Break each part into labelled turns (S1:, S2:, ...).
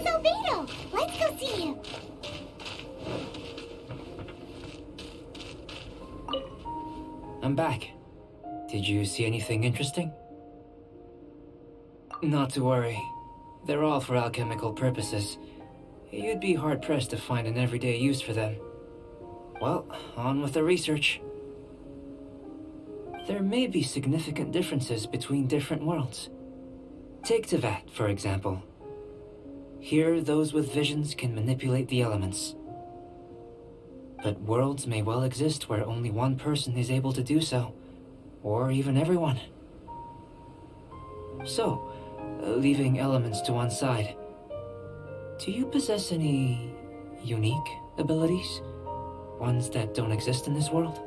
S1: There's Albedo. Let's go see him.
S2: I'm back. Did you see anything interesting? Not to worry. They're all for alchemical purposes. You'd be hard-pressed to find an everyday use for them. Well, on with the research. There may be significant differences between different worlds. Take Tevat, for example. Here, those with visions can manipulate the elements. But worlds may well exist where only one person is able to do so, or even everyone. So, leaving elements to one side, do you possess any unique abilities? Ones that don't exist in this world?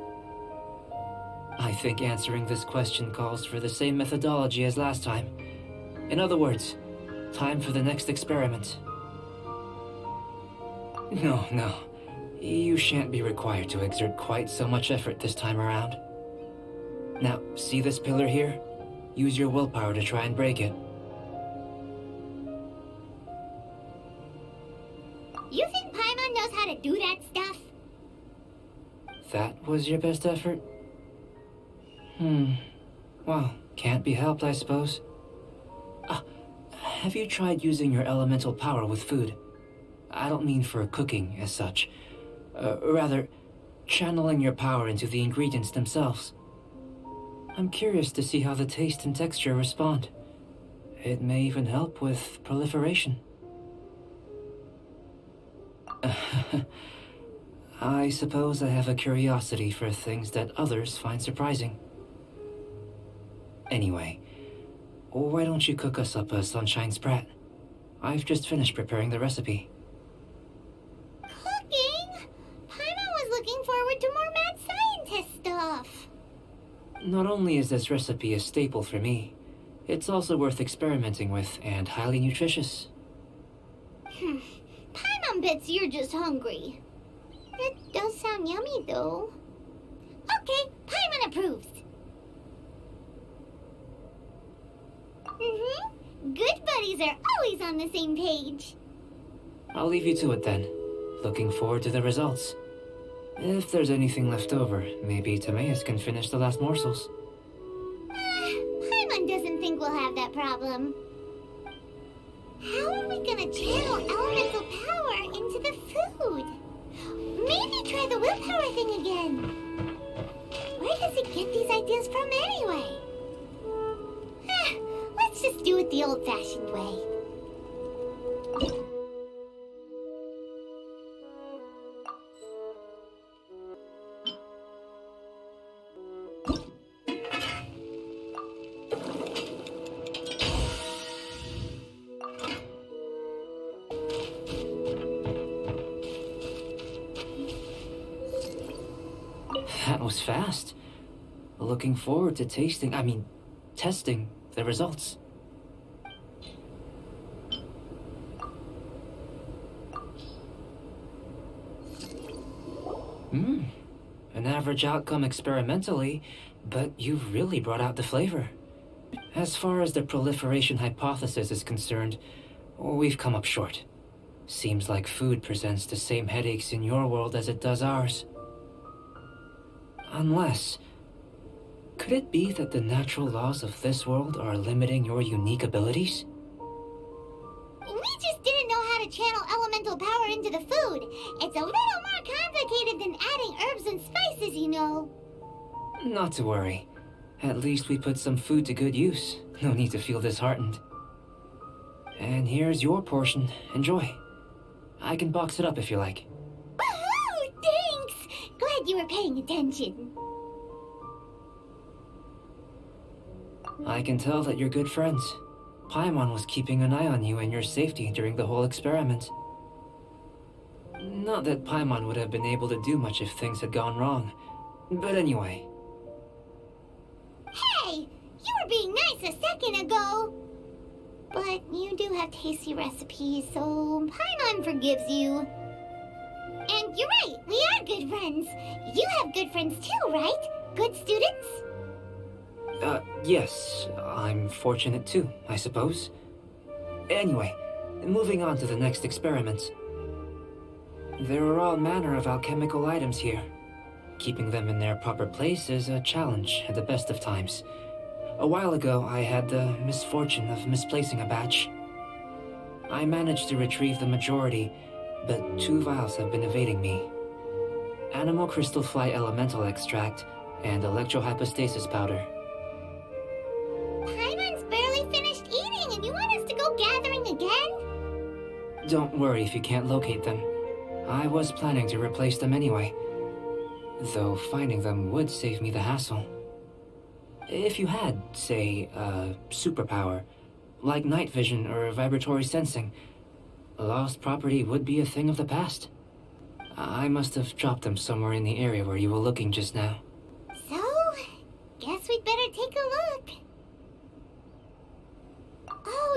S2: I think answering this question calls for the same methodology as last time. In other words, time for the next experiment. No. You shan't be required to exert quite so much effort this time around. Now, see this pillar here? Use your willpower to try and break it.
S1: You think Paimon knows how to do that stuff?
S2: That was your best effort? Well, can't be helped, I suppose. Have you tried using your elemental power with food? I don't mean for cooking as such. Rather, channeling your power into the ingredients themselves. I'm curious to see how the taste and texture respond. It may even help with proliferation. I suppose I have a curiosity for things that others find surprising. Anyway, why don't you cook us up a sunshine sprat? I've just finished preparing the recipe.
S1: Cooking? Paimon was looking forward to more mad scientist stuff.
S2: Not only is this recipe a staple for me, it's also worth experimenting with and highly nutritious.
S1: Paimon bets you're just hungry. It does sound yummy, though. Okay, Paimon approves. Good buddies are always on the same page.
S2: I'll leave you to it then. Looking forward to the results. If there's anything left over, maybe Timaeus can finish the last morsels.
S1: Paimon doesn't think we'll have that problem. How are we gonna channel elemental power into the food? Maybe try the willpower thing again. Where does it get these ideas from anyway? Let's just do it the old-fashioned way.
S2: That was fast. Looking forward to testing the results. An average outcome experimentally, but you've really brought out the flavor. As far as the proliferation hypothesis is concerned, we've come up short. Seems like food presents the same headaches in your world as it does ours. Unless... could it be that the natural laws of this world are limiting your unique abilities?
S1: We just didn't know how to channel elemental power into the food. It's a little more complicated than adding herbs and spices, you know.
S2: Not to worry. At least we put some food to good use. No need to feel disheartened. And here's your portion. Enjoy. I can box it up if you like.
S1: Woohoo! Thanks! Glad you were paying attention.
S2: I can tell that you're good friends. Paimon was keeping an eye on you and your safety during the whole experiment. Not that Paimon would have been able to do much if things had gone wrong. But anyway.
S1: Hey! You were being nice a second ago! But you do have tasty recipes, so Paimon forgives you. And you're right, we are good friends. You have good friends too, right? Good students?
S2: Yes, I'm fortunate too, I suppose. Anyway, moving on to the next experiment. There are all manner of alchemical items here. Keeping them in their proper place is a challenge at the best of times. A while ago, I had the misfortune of misplacing a batch. I managed to retrieve the majority, but 2 vials have been evading me. Animal crystal fly elemental extract and electrohypostasis powder.
S1: Paimon's barely finished eating and you want us to go gathering again?
S2: Don't worry if you can't locate them. I was planning to replace them anyway, though finding them would save me the hassle. If you had, say, a superpower, like night vision or vibratory sensing, lost property would be a thing of the past. I must have dropped them somewhere in the area where you were looking just now.
S1: So, guess we'd better take a look. Oh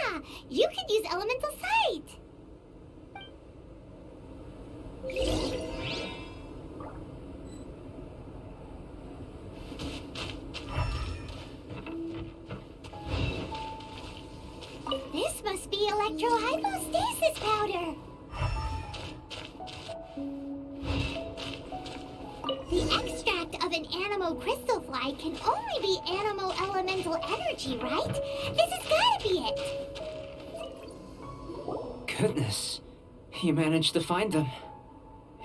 S1: yeah! You could use elemental sight! This must be electrohypostasis powder! The extract of an animo crystal fly can only be animo elemental energy, right? This has gotta be it!
S2: Goodness, you managed to find them.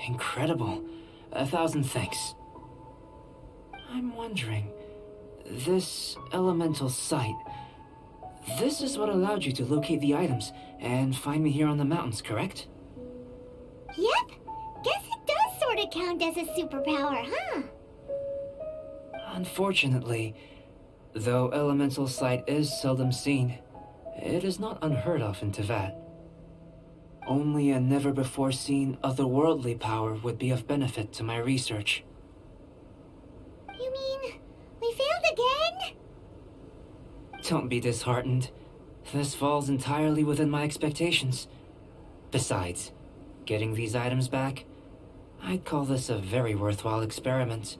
S2: Incredible. 1,000 thanks. I'm wondering, this elemental sight, this is what allowed you to locate the items and find me here on the mountains, correct?
S1: Yep, guess it does sort of count as a superpower, huh?
S2: Unfortunately, though elemental sight is seldom seen, it is not unheard of in Teyvat. Only a never-before-seen otherworldly power would be of benefit to my research.
S1: You mean, we failed again?
S2: Don't be disheartened. This falls entirely within my expectations. Besides, getting these items back, I'd call this a very worthwhile experiment.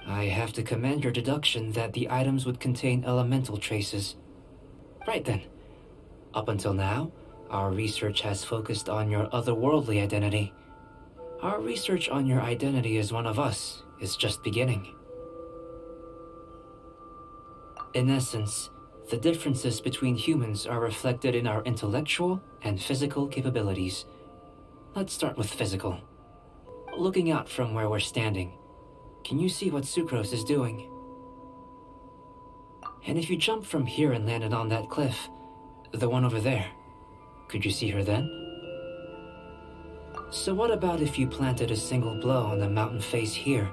S2: I have to commend your deduction that the items would contain elemental traces. Right then. Up until now, our research has focused on your otherworldly identity. Our research on your identity as one of us is just beginning. In essence, the differences between humans are reflected in our intellectual and physical capabilities. Let's start with physical. Looking out from where we're standing, can you see what Sucrose is doing? And if you jump from here and landed on that cliff, the one over there, could you see her then? So what about if you planted a single blow on the mountain face here,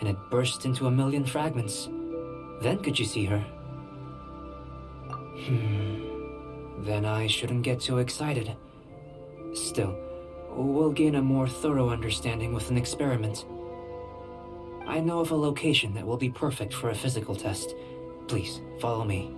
S2: and it burst into 1,000,000 fragments? Then could you see her? Then I shouldn't get too excited. Still, we'll gain a more thorough understanding with an experiment. I know of a location that will be perfect for a physical test. Please, follow me.